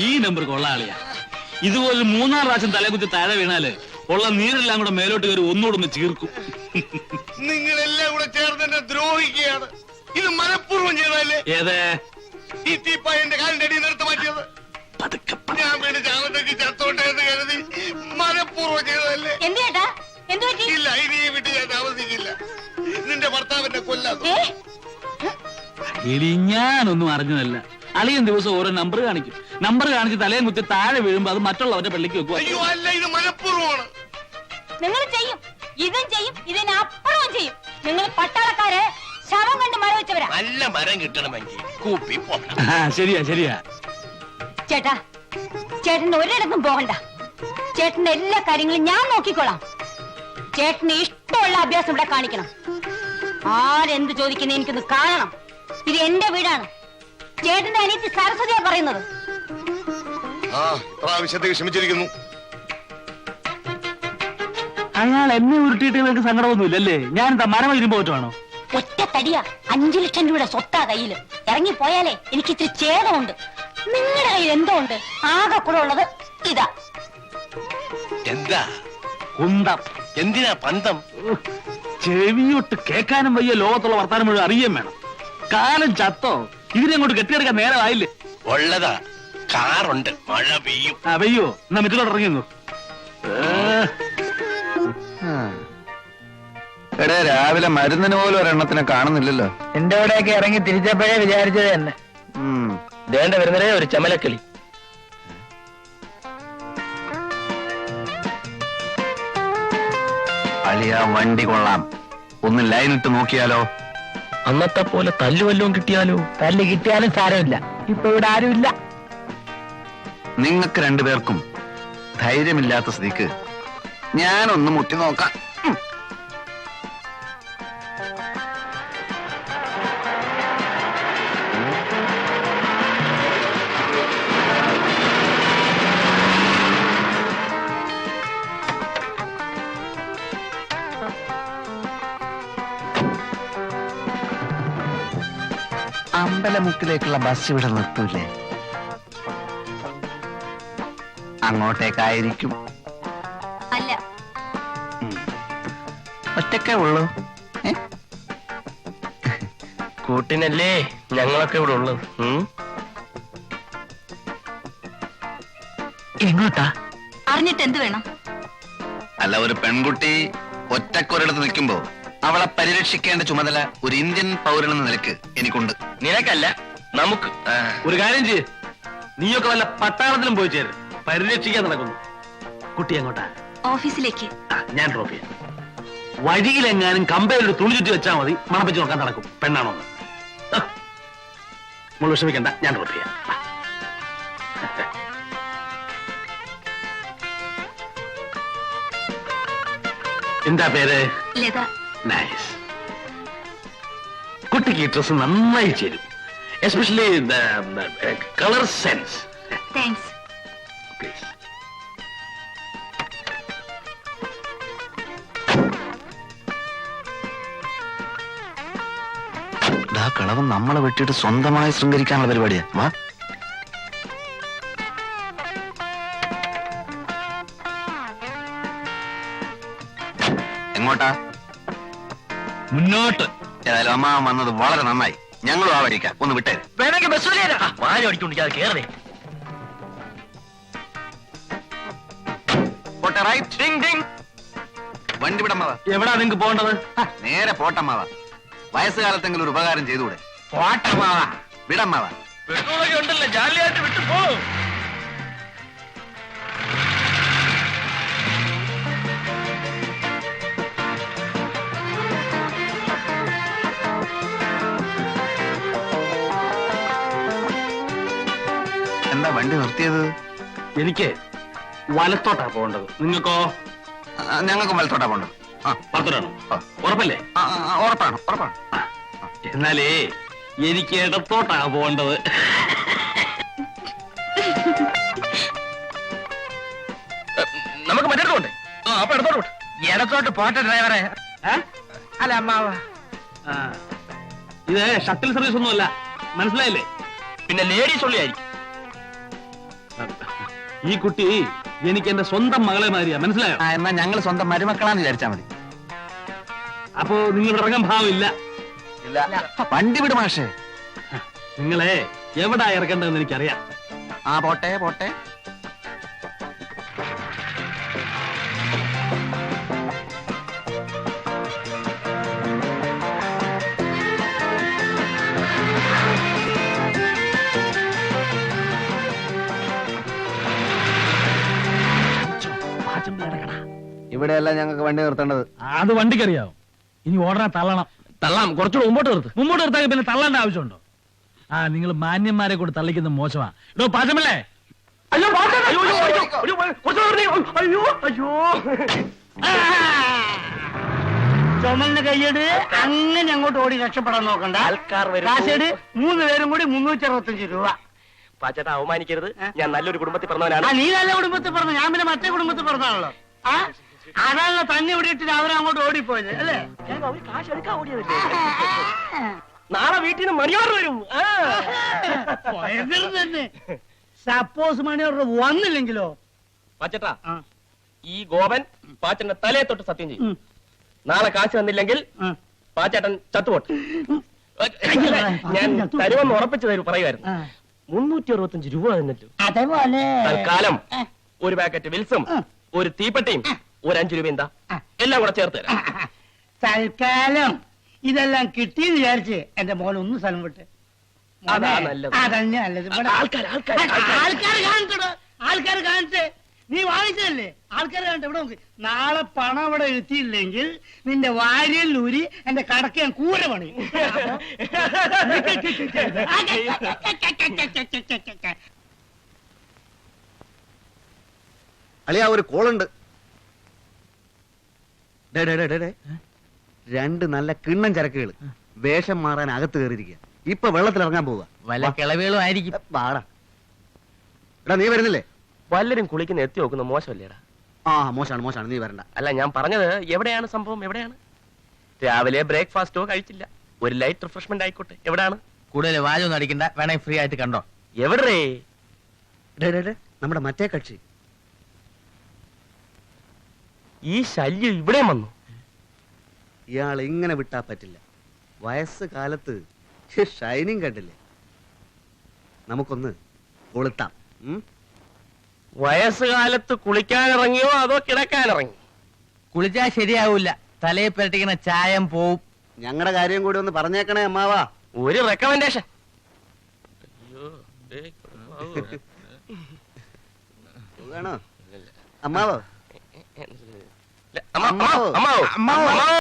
ഈ നമ്പർ കൊള്ളാളിയാ. ഇതുപോലെ 3-4 പ്രാവശ്യം തലകുത്തി താഴെ വീണാല് ഉള്ള നീരെല്ലാം കൂടെ മേലോട്ട് കയറി ഒന്നുകൂടെ ചീർക്കും. നിങ്ങളെല്ലാം കൂടെ ചേർന്ന് എന്നെ ദ്രോഹിക്കുകയാണ്. ഇത് മനഃപൂർവ്വം ചെയ്തല്ലേ? ഏതേ ഈ തീപ്പായ എന്റെ കാലിന്റെ അടിയിൽ നിർത്തി മാറ്റിയത് ഞാൻ വീട് ചാവത്തേക്ക് ചത്തോട്ടെ എന്ന് കരുതി മനഃപൂർവ്വം ചെയ്തതല്ലേ? ഇല്ല, ഇനി ഈ വീട്ടിൽ ഞാൻ താമസിക്കില്ല. നിന്റെ ഭർത്താവിന്റെ കൊല്ലാതെ. ഞാനൊന്നും അറിഞ്ഞതല്ല. അളിയൻ ദിവസം ഓരോ നമ്പർ കാണിക്കും. നമ്പർ കാണിച്ച് തലയും കുത്തി താഴെ വീഴുമ്പോ അത് മറ്റുള്ളവരുടെ പള്ളിക്ക് വെക്കുക. അയ്യോ അല്ല, ഇത് മനഃപൂർവ്വമാണ്. നിങ്ങൾ ചെയ്യും, ഇതും ചെയ്യും, ഇതിനപ്പുറവും ചെയ്യും. നിങ്ങൾ പട്ടാളക്കാര് ശവം കണ്ട് മരം വെച്ചവരാ. നല്ല മരം കിട്ടണമെങ്കിൽ കൂപ്പി പോകണം. ശരിയാ ശരിയാ. ചേട്ടാ, ചേട്ടന് ഒരിടത്തും പോകണ്ട. ചേട്ടന്റെ എല്ലാ കാര്യങ്ങളും ഞാൻ നോക്കിക്കോളാം. ചേട്ടന് ഇഷ്ടമുള്ള അഭ്യാസം ഇവിടെ കാണിക്കണം. ആരെന്ത് ചോദിക്കുന്ന എനിക്കൊന്ന് കാണണം. ഇത് എന്റെ വീടാണ്. ചേട്ടന്റെ അനിയത്തി സരസ്വതിയാ പറയുന്നത്. പ്രാവശ്യത്തേക്ക് ക്ഷമിച്ചിരിക്കുന്നു. അയാൾ എന്നെ ഉരുട്ടിയിട്ട് നിങ്ങൾക്ക് സങ്കടമൊന്നുമില്ലല്ലേ? ഞാൻ എന്താ മരം ഇരുമ്പ് പോറ്റുവാണോ? ഒറ്റ തടിയാ, 5 ലക്ഷം രൂപയുടെ സ്വത്താ കയ്യില്. ഇറങ്ങിപ്പോയാലേ എനിക്ക് ഇത്തിരി ഛേദമുണ്ട്. നിങ്ങളുടെ കയ്യിൽ എന്തോ ഉണ്ട്. ആകെ കൂടെ ഉള്ളത് ഇതാ. എന്താ കുന്തം? എന്തിനാ പന്തം? ചെവിയൊട്ട് കേൾക്കാനും വയ്യ. ലോകത്തുള്ള വർത്താനം മുഴുവൻ അറിയാൻ വേണം. കാലം ചത്തോ? ഇതിനെങ്ങോട്ട് കെട്ടിയെടുക്കാൻ നേരമായില്ലേ? ഉള്ളതാ, കാറുണ്ട്, മഴ പെയ്യും. പെയ്യോ? എന്നാ മിറ്റിലോട്ട് ഇറങ്ങിന്നു. എടേ, രാവിലെ മരുന്നിന് പോലും ഒരെണ്ണത്തിനെ കാണുന്നില്ലല്ലോ. എന്റെ അവിടെയൊക്കെ ഇറങ്ങി തിരിച്ചപ്പോഴേ വിചാരിച്ചത് തന്നെ. ദേണ്ട വരുന്നതേ ഒരു ചമലക്കിളി. അളിയ വണ്ടി കൊള്ളാം. ഒന്ന് ലൈനിട്ട് നോക്കിയാലോ? അന്നത്തെ പോലെ തല്ലു വല്ലതും കിട്ടിയാലോ? തല്ല് കിട്ടിയാലും സാരമില്ല. ഇപ്പൊ ഇവിടെ ആരുമില്ല. നിങ്ങൾക്ക് രണ്ടുപേർക്കും ധൈര്യമില്ലാത്ത സ്ഥിതിക്ക് ഞാനൊന്ന് മുട്ടി നോക്കാം. അമ്പലമുക്കിലേക്കുള്ള ബസ് ഇവിടെ നിർത്തൂലേ? അങ്ങോട്ടേക്കായിരിക്കും. അല്ല, ഒറ്റക്കേ ഉള്ളൂ. കൂട്ടിനല്ലേ ഞങ്ങളൊക്കെ ഇവിടെ ഉള്ളത്. എങ്ങോട്ടാ? അറിഞ്ഞിട്ട് എന്ത് വേണം? അല്ല, ഒരു പെൺകുട്ടി ഒറ്റക്കൊരിടത്ത് നിൽക്കുമ്പോ അവളെ പരിരക്ഷിക്കേണ്ട ചുമതല ഒരു ഇന്ത്യൻ പൗരനെന്ന നിലക്ക് എനിക്കുണ്ട്. നിനക്കല്ല, നമുക്ക്. ഒരു കാര്യം ചെയ്യ്, നീയൊക്കെ വല്ല പട്ടാളത്തിലും പോയി ചേര്. പരിരക്ഷിക്കാൻ നടക്കുന്നു. കുട്ടി എങ്ങോട്ടാ? ഓഫീസിലേക്ക്. ഞാൻ ഡ്രോപ്പ് ചെയ്യാം. വഴിയിലെങ്ങാനും കമ്പയിലൊരു തുണി ചുറ്റി വെച്ചാൽ മതി. മണപ്പിച്ച് നോക്കാൻ നടക്കും പെണ്ണാണോന്ന്. നമ്മൾ വിഷമിക്കണ്ട, ഞാൻ ഡ്രോപ്പ് ചെയ്യാം. എന്താ പേര്? ലത. നൈസ്. കുട്ടിക്ക് ഈ ഡ്രസ് നന്നായി ചേരും. Especially colour sense. Thanks. Please. കളവൻ നമ്മളെ വെട്ടിയിട്ട് സ്വന്തമായി ശൃംഗരിക്കാനുള്ള പരിപാടിയാ. വാ. എങ്ങോട്ടാ? മുന്നോട്ട്. ഏതായാലും അമ്മ വന്നത് വളരെ നന്നായി. ഞങ്ങളും ആ വഴിക്കാം. ഒന്ന് വിട്ടേ. വേണമെങ്കിൽ ബസ് വാഴ അടിച്ചോണ്ടിരിക്കാതെ കേറേ. പോട്ടെ, റൈറ്റ്. വണ്ടി വിടമ്മാവാ. എവിടാ നിങ്ങക്ക് പോകേണ്ടത്? നേരെ പോട്ടമ്മാവാ. വയസ്സുകാലത്തെങ്കിലും ഒരു ഉപകാരം ചെയ്തുകൂടെ? പോട്ടമാവാ. വിടമ്മാവാ. പെട്രോളൊക്കെ ഉണ്ടല്ലോ, ജാലിയായിട്ട് വിട്ടു പോ. എന്താ വണ്ടി നിർത്തിയത്? എനിക്ക് വലത്തോട്ടാ പോകേണ്ടത്. നിങ്ങൾക്കോ? ഞങ്ങൾക്ക് വലത്തോട്ടാ പോകേണ്ടത്. വലത്തോട്ടാണോ? ഉറപ്പല്ലേ? ഉറപ്പാണ്, ഉറപ്പാണ്. എന്നാലേ എനിക്ക് ഇടത്തോട്ടാ പോകേണ്ടത്. നമുക്ക് മറ്റേടത്തോട്ടെ. അപ്പൊ ഇടത്തോട്ട്. ഇടത്തോട്ട് പോട്ടെ ഡ്രൈവറെ. അല്ല അമ്മാവ, ഇത് ഷട്ടിൽ സർവീസ് ഒന്നുമല്ല, മനസ്സിലായില്ലേ? പിന്നെ ലേഡീസ് ഉള്ളിയായിരിക്കും. ഈ കുട്ടി എനിക്ക് എന്റെ സ്വന്തം മകളെ മാതിരിയാ, മനസ്സിലായോ? എന്നാ ഞങ്ങൾ സ്വന്തം മരുമക്കളാന്ന് വിചാരിച്ചാ മതി. അപ്പോ നിങ്ങളുടെ ഇറങ്ങാൻ ഭാവമില്ല. ഇല്ല, വണ്ടി വിട് മാഷേ. നിങ്ങളെ എവിടാ ഇറക്കേണ്ടതെന്ന് എനിക്കറിയാം. ആ പോട്ടെ പോട്ടെ. ഇവിടെയല്ല ഞങ്ങൾക്ക് വണ്ടി നിർത്തേണ്ടത്. അത് വണ്ടിക്കറിയാവും. ഇനി ഓടനെ തള്ളണം. തള്ളാം, കുറച്ചുകൂടെ മുമ്പോട്ട് നിർത്ത്. മുമ്പോട്ട് നിർത്താൻ പിന്നെ തള്ളേണ്ട ആവശ്യമുണ്ടോ? നിങ്ങൾ മാന്യന്മാരെ കൊണ്ട് തള്ളിക്കുന്നത് മോശമാ. ഇടോ പാചമല്ലേ? അയ്യോ, അയ്യോ, അയ്യോ, അയ്യോ. ചുമന്ന കൈയ്യട് അങ്ങനെ അങ്ങോട്ട് ഓടി രക്ഷപ്പെടാൻ നോക്കണ്ട. കാശേട് 3 പേരും കൂടി 365 രൂപ. പാച്ചേട്ടാ അവമാനിക്കരുത്. ഞാൻ നല്ലൊരു കുടുംബത്തിൽ പറഞ്ഞവനാണ്. നീ നല്ല കുടുംബത്തിൽ പറഞ്ഞു, ഞാൻ പിന്നെ മറ്റേ കുടുംബത്തിൽ പറഞ്ഞാണല്ലോ. അതാണല്ലോ തന്നെ ഇവിടെ ഇട്ടിട്ട് അവരങ്ങോട്ട് ഓടിപ്പോയത് അല്ലേ? കാശ് എടുക്കാൻ ഓടിയതല്ലേ? നാളെ വീട്ടിൽ നിന്ന് മണിയോർ വരും. തന്നെ സപ്പോസ് മണിയോർ വന്നില്ലെങ്കിലോ? പാച്ചേട്ടാ, ഈ ഗോപൻ പാച്ചന്റെ തലയെ തൊട്ട് സത്യം ചെയ്യും. നാളെ കാശ് തന്നില്ലെങ്കിൽ പാച്ചേട്ടൻ ചത്തുപോട്ട്. ഞാൻ തരുമെന്ന് ഉറപ്പിച്ചു തരും പറയുമായിരുന്നു. 365 രൂപ തന്നല്ലോ. അതേപോലെ തൽക്കാലം ഒരു പാക്കറ്റ് വിൽസും ഒരു തീപ്പെട്ടിയും ഒരു 5 രൂപ എന്താ എല്ലാം കൂടെ ചേർത്ത് തരാം. തൽക്കാലം ഇതെല്ലാം കിട്ടിയെന്ന് വിചാരിച്ച് എന്റെ മോൻ ഒന്ന് സ്ഥലം വിട്ട്. അതാ നല്ലത്. അതന്നെ നല്ലത്. ആൾക്കാർ കാണട്ടെ. നീ വാങ്ങിച്ചതല്ലേ? ആൾക്കാർ കാണട്ടെ. ഇവിടെ നോക്ക്. നാളെ പണം ഇവിടെ എത്തിയില്ലെങ്കിൽ നിന്റെ വാരിയല്ലൂരി എന്റെ കടക്ക് ഞാൻ കൂര പണി. അളിയാ ഒരു കോളുണ്ട്. 2 നല്ല കിണ്ണം ചരക്കുകൾ വേഷം മാറാൻ അകത്ത് കയറിയിരിക്കുക. ഇപ്പൊ വെള്ളത്തിൽ ഇറങ്ങാൻ പോവുക. വല്ല കിളവുകളും ആയിരിക്കും. വാടാ. എടാ നീ വരുന്നില്ലേ? വല്ലരും കുളിക്കുന്ന എത്തി നോക്കുന്ന മോശമല്ലേടാ? ആ മോശാണ്, നീ വരണ്ട. അല്ല, ഞാൻ പറഞ്ഞത് എവിടെയാണ് സംഭവം? എവിടെയാണ്? രാവിലെ ബ്രേക്ക്ഫാസ്റ്റോ കഴിച്ചില്ല. ഒരു ലൈറ്റ് റിഫ്രഷ്മെന്റ് ആയിക്കോട്ടെ. എവിടെയാണ്? കൂടുതൽ വാചൊന്നും അടിക്കണ്ട. വേണേ ഫ്രീ ആയിട്ട് കണ്ടോ. എവിടെ? നമ്മുടെ മറ്റേ കക്ഷി. ഈ ശല്യം ഇവിടെ വന്നു. ഇയാൾ ഇങ്ങനെ വിട്ടാ പറ്റില്ല. വയസ്സ് കാലത്ത് ഷൈനിങ് കണ്ടില്ലേ? നമുക്കൊന്ന് കൊളുത്താം. വയസ്സുകാലത്ത് കുളിക്കാനിറങ്ങിയോ അതോ കിടക്കാനിറങ്ങി? കുളിച്ചാ ശരിയാവൂല. തലയെ പുരട്ടിക്കുന്ന ചായം പോവും. ഞങ്ങളുടെ കാര്യം കൂടി ഒന്ന് പറഞ്ഞേക്കണേ അമ്മാവാ. ഒരു റെക്കമെൻഡേഷൻ. വേണോ അമ്മാവോ? അമ്മാവോ?